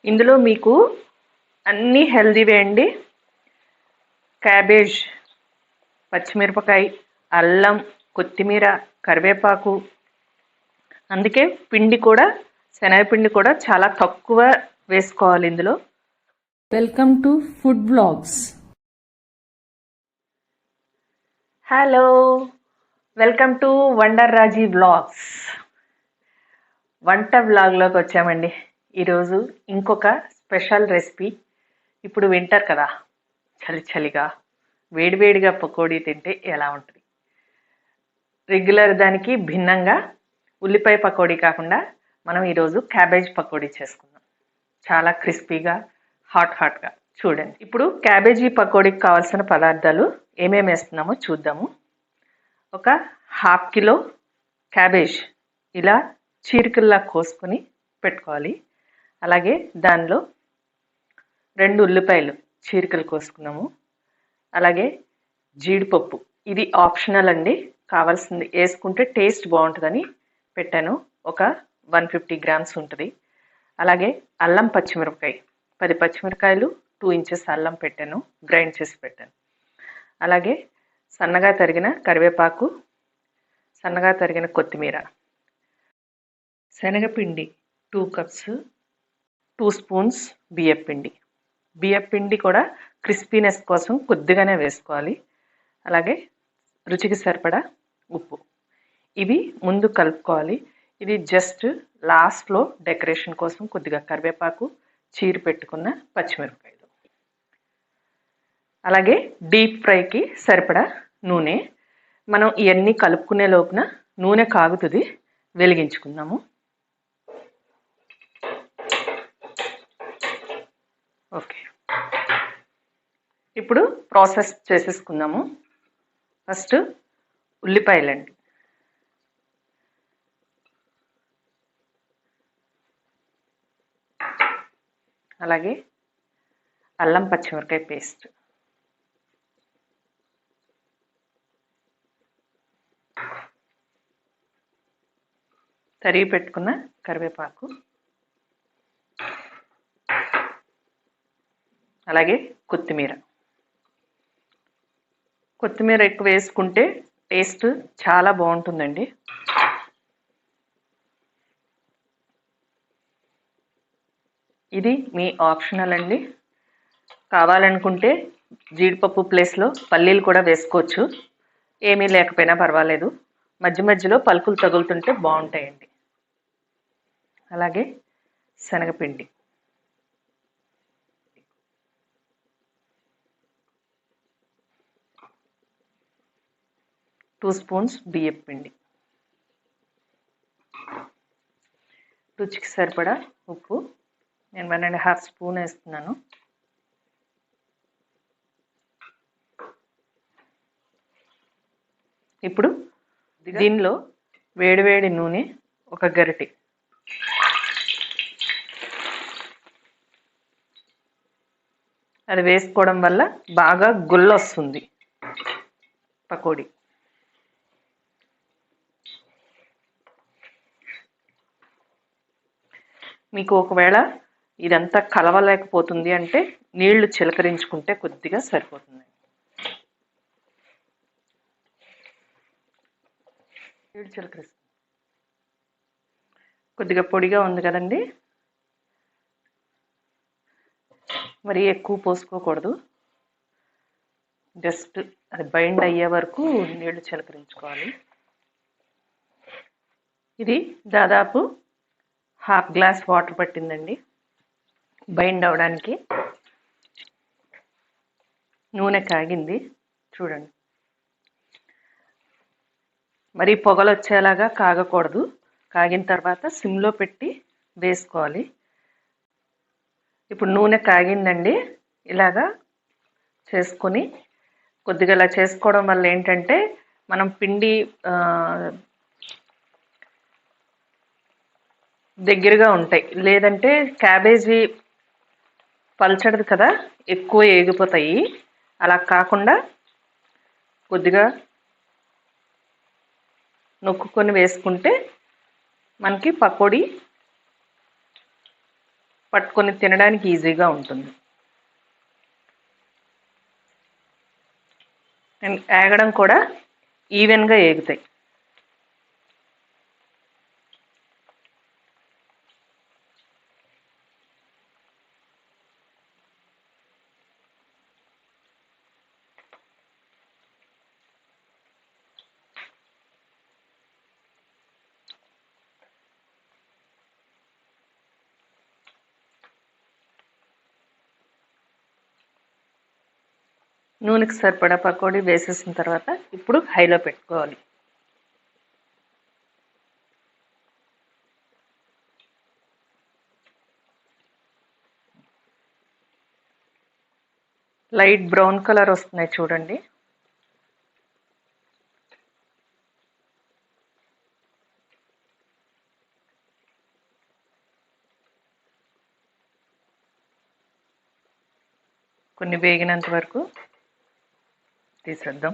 ఇందులో మీకు అన్నీ హెల్దీవే అండి. క్యాబేజ్, పచ్చిమిరపకాయ, అల్లం, కొత్తిమీర, కరివేపాకు. అందుకే పిండి కూడా శనగపిండి కూడా చాలా తక్కువ వేసుకోవాలి ఇందులో. Welcome to food blogs. Hello, welcome to wonder Raji blogs. వంట బ్లాగ్లోకి వచ్చామండి. ఈరోజు ఇంకొక స్పెషల్ రెసిపీ. ఇప్పుడు వింటర్ కదా, చలి చలిగా వేడివేడిగా పకోడీ తింటే ఎలా ఉంటుంది. రెగ్యులర్ దానికి భిన్నంగా ఉల్లిపాయ పకోడీ కాకుండా మనం ఈరోజు క్యాబేజ్ పకోడీ చేసుకుందాం. చాలా క్రిస్పీగా హాట్గా. చూడండి, ఇప్పుడు క్యాబేజీ పకోడీకి కావాల్సిన పదార్థాలు ఏమేమి వేస్తున్నామో చూద్దాము. ఒక 1/2 కిలో క్యాబేజ్ ఇలా చీరికల్లా కోసుకొని పెట్టుకోవాలి. అలాగే దానిలో 2 ఉల్లిపాయలు చీరికలు కోసుకున్నాము. అలాగే జీడిపప్పు, ఇది ఆప్షనల్ అండి, కావాల్సింది వేసుకుంటే టేస్ట్ బాగుంటుందని పెట్టాను. ఒక 150 గ్రామ్స్ ఉంటుంది. అలాగే అల్లం, పచ్చిమిరపకాయ 10 పచ్చిమిరపకాయలు, 2 ఇంచెస్ అల్లం పెట్టాను, గ్రైండ్ చేసి పెట్టాను. అలాగే సన్నగా తరిగిన కరివేపాకు, సన్నగా తరిగిన కొత్తిమీర, శనగపిండి 2 కప్స్, 2 స్పూన్స్ బియ్యపిండి. బియ్యపిండి కూడా క్రిస్పీనెస్ కోసం కొద్దిగానే వేసుకోవాలి. అలాగే రుచికి సరిపడా ఉప్పు. ఇవి ముందు కలుపుకోవాలి. ఇది జస్ట్ లాస్ట్లో డెకరేషన్ కోసం కొద్దిగా కరివేపాకు, చీరి పెట్టుకున్న పచ్చిమిరపకాయలు. అలాగే డీప్ ఫ్రైకి సరిపడా నూనె. మనం ఇవన్నీ కలుపుకునే లోపున నూనె కాగుతుంది, వెలిగించుకుందాము. ఓకే, ఇప్పుడు ప్రాసెస్ చేసేసుకుందాము. ఫస్ట్ ఉల్లిపాయలండి. అలాగే అల్లం పచ్చిమిరపకాయ పేస్ట్, తరిగి పెట్టుకున్న కరివేపాకు, అలాగే కొత్తిమీర. కొత్తిమీర ఎక్కువ వేసుకుంటే టేస్ట్ చాలా బాగుంటుందండి. ఇది మీ ఆప్షనల్ అండి. కావాలనుకుంటే జీడిపప్పు ప్లేస్లో పల్లీలు కూడా వేసుకోవచ్చు, ఏమీ లేకపోయినా పర్వాలేదు. మధ్య మధ్యలో పలుకులు తగులుతుంటే బాగుంటాయండి. అలాగే శనగపిండి, 2 స్పూన్స్ బియ్యపిండి, రుచికి సరిపడా ఉప్పు. నేను 1.5 స్పూన్ వేస్తున్నాను. ఇప్పుడు దీనిలో వేడివేడి నూనె ఒక గరిటె, అది వేసుకోవడం వల్ల బాగా గుల్లొస్తుంది పకోడీ. మీకు ఒకవేళ ఇదంతా కలవలేకపోతుంది అంటే నీళ్లు చిలకరించుకుంటే కొద్దిగా సరిపోతుంది. నీళ్ళు చిలకరిస్తుంది. కొద్దిగా పొడిగా ఉంది కదండి, మరి ఎక్కువ పోసుకోకూడదు. జస్ట్ అది బైండ్ అయ్యే వరకు నీళ్లు చిలకరించుకోవాలి. ఇది దాదాపు 1/2 గ్లాస్ వాటర్ పట్టిందండి బైండ్ అవడానికి. నూనె కాగింది చూడండి. మరి పొగలు వచ్చేలాగా కాగకూడదు. కాగిన తర్వాత సిమ్లో పెట్టి వేసుకోవాలి. ఇప్పుడు నూనె కాగిందండి. ఇలాగా చేసుకొని కొద్దిగా ఇలా చేసుకోవడం వల్ల ఏంటంటే మనం పిండి దగ్గరగా ఉంటాయి. లేదంటే క్యాబేజీ పల్చడది కదా, ఎక్కువ ఏగిపోతాయి. అలా కాకుండా కొద్దిగా నొక్కుకొని వేసుకుంటే మనకి పకోడీ పట్టుకొని తినడానికి ఈజీగా ఉంటుంది. అండ్ ఏగడం కూడా ఈవెన్గా ఏగుతాయి. నూనెకి సరిపడా పకోడీ వేసేసిన తర్వాత ఇప్పుడు హైలో పెట్టుకోవాలి. లైట్ బ్రౌన్ కలర్ వస్తున్నాయి చూడండి. కొన్ని వేగినంత వరకు తీసేద్దాం.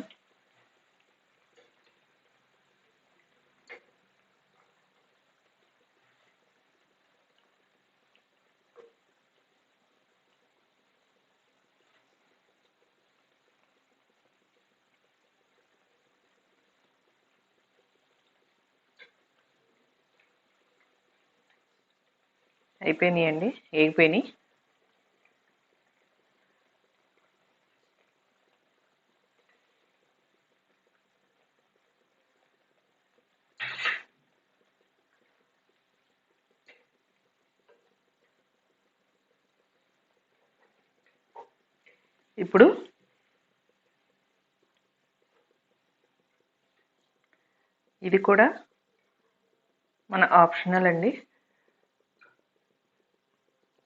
అయిపోయినాయండి, వేగిపోయినాయి. ఇప్పుడు ఇది కూడా మన ఆప్షనల్ అండి.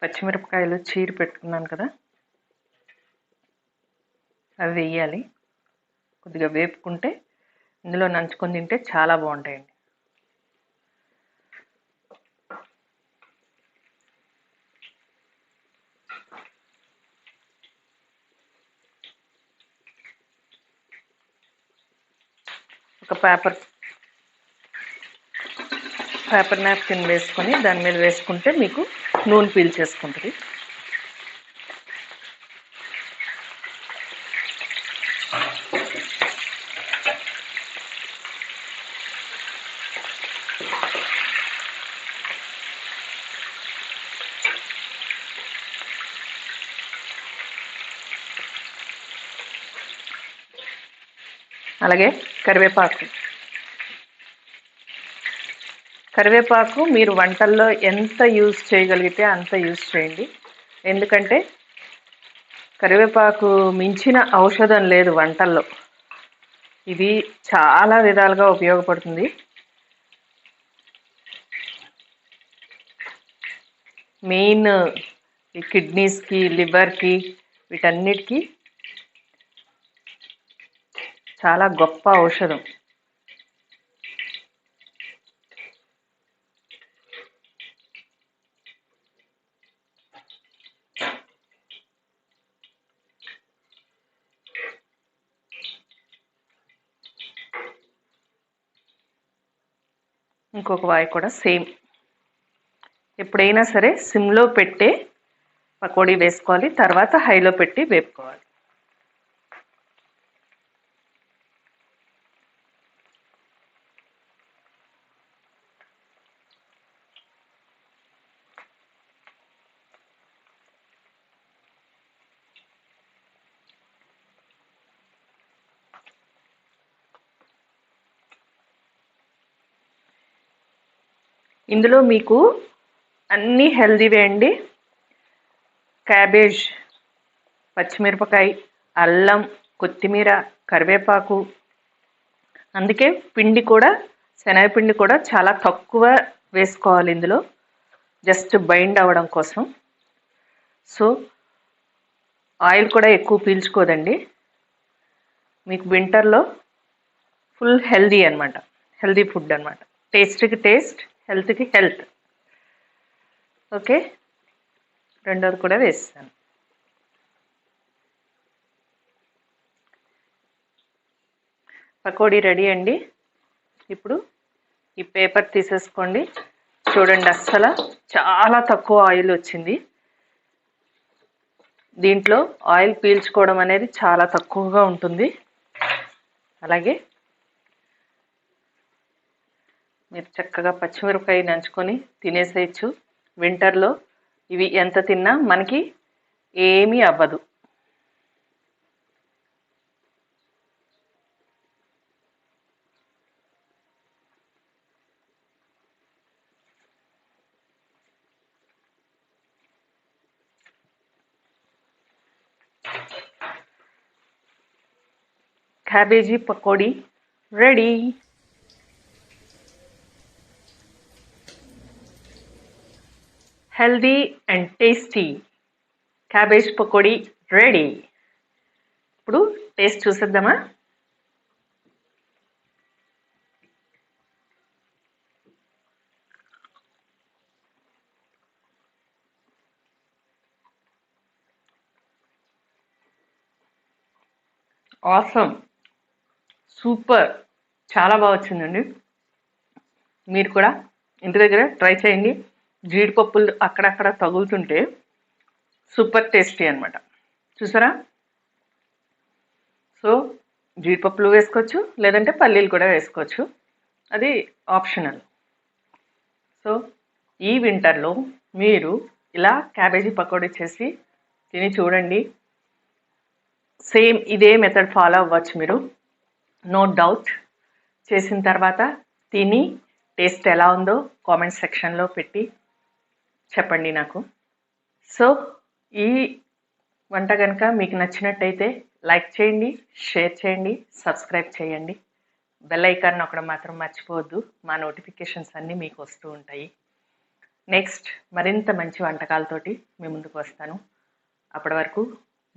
పచ్చిమిరపకాయలు చీరి పెట్టుకున్నాను కదా, అవి వేయాలి. కొద్దిగా వేపుకుంటే ఇందులో నంచుకొని తింటే చాలా బాగుంటాయండి. ఒక పేపర్ నాప్కిన్ వేసుకొని దాని మీద వేసుకుంటే మీకు నూనె పీల్చేసుకుంటుంది. అలాగే కరివేపాకు మీరు వంటల్లో ఎంత యూజ్ చేయగలిగితే అంత యూజ్ చేయండి. ఎందుకంటే కరివేపాకు మించిన ఔషధం లేదు వంటల్లో. ఇది చాలా విధాలుగా ఉపయోగపడుతుంది. మెయిన్ ఈ కిడ్నీస్కి, లివర్కి, వీటన్నిటికీ చాలా గొప్ప ఔషధం. ఇంకొక వాయి కూడా సేమ్. ఎప్పుడైనా సరే సిమ్లో పెట్టే పకోడీ వేసుకోవాలి, తర్వాత హైలో పెట్టి వేపుకోవాలి. ఇందులో మీకు అన్నీ హెల్దీవే అండి. క్యాబేజ్, పచ్చిమిరపకాయ, అల్లం, కొత్తిమీర, కరివేపాకు. అందుకే పిండి కూడా, శనగపిండి కూడా చాలా తక్కువ వేసుకోవాలి ఇందులో, జస్ట్ బైండ్ అవ్వడం కోసం. సో ఆయిల్ కూడా ఎక్కువ పీల్చుకోదండి. మీకు వింటర్లో ఫుల్ హెల్దీ అనమాట, హెల్దీ ఫుడ్ అనమాట. టేస్ట్కి టేస్ట్, హెల్త్కి హెల్త్. ఓకే, రెండోది కూడా వేస్తాను. పకోడీ రెడీ అండి. ఇప్పుడు ఈ పేపర్ తీసేసుకోండి. చూడండి, అస్సలు చాలా తక్కువ ఆయిల్ వచ్చింది. దీంట్లో ఆయిల్ పీల్చుకోవడం అనేది చాలా తక్కువగా ఉంటుంది. అలాగే మీరు చక్కగా పచ్చిమిరపకాయ నంచుకొని తినేసేయచ్చు. వింటర్లో ఇవి ఎంత తిన్నా మనకి ఏమీ అవ్వదు. Cabbage pakodi ready. Healthy and tasty cabbage pakodi ready. ఇప్పుడు టేస్ట్ చూసేద్దామా? ఆసమ్, సూపర్, చాలా బాగా వచ్చిందండి. మీరు కూడా ఇంటి దగ్గర ట్రై చేయండి. జీడిపప్పులు అక్కడక్కడ తగులుతుంటే సూపర్ టేస్టీ అనమాట. చూసారా? సో జీడిపప్పులు వేసుకోవచ్చు, లేదంటే పల్లీలు కూడా వేసుకోవచ్చు, అది ఆప్షనల్. సో ఈ వింటర్లో మీరు ఇలా క్యాబేజీ పకోడీ చేసి తిని చూడండి. సేమ్ ఇదే మెథడ్ ఫాలో అవ్వచ్చు మీరు, నో డౌట్. చేసిన తర్వాత తిని టేస్ట్ ఎలా ఉందో కామెంట్ సెక్షన్లో పెట్టి చెప్పండి నాకు. సో ఈ వంట కనుక మీకు నచ్చినట్టయితే లైక్ చేయండి, షేర్ చేయండి, సబ్స్క్రైబ్ చేయండి. బెల్ ఐకాన్ నొక్కడం మాత్రం మర్చిపోవద్దు. మా నోటిఫికేషన్స్ అన్నీ మీకు వస్తూ ఉంటాయి. నెక్స్ట్ మరింత మంచి వంటకాలతోటి మీ ముందుకు వస్తాను. అప్పటి వరకు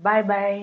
బాయ్ బాయ్.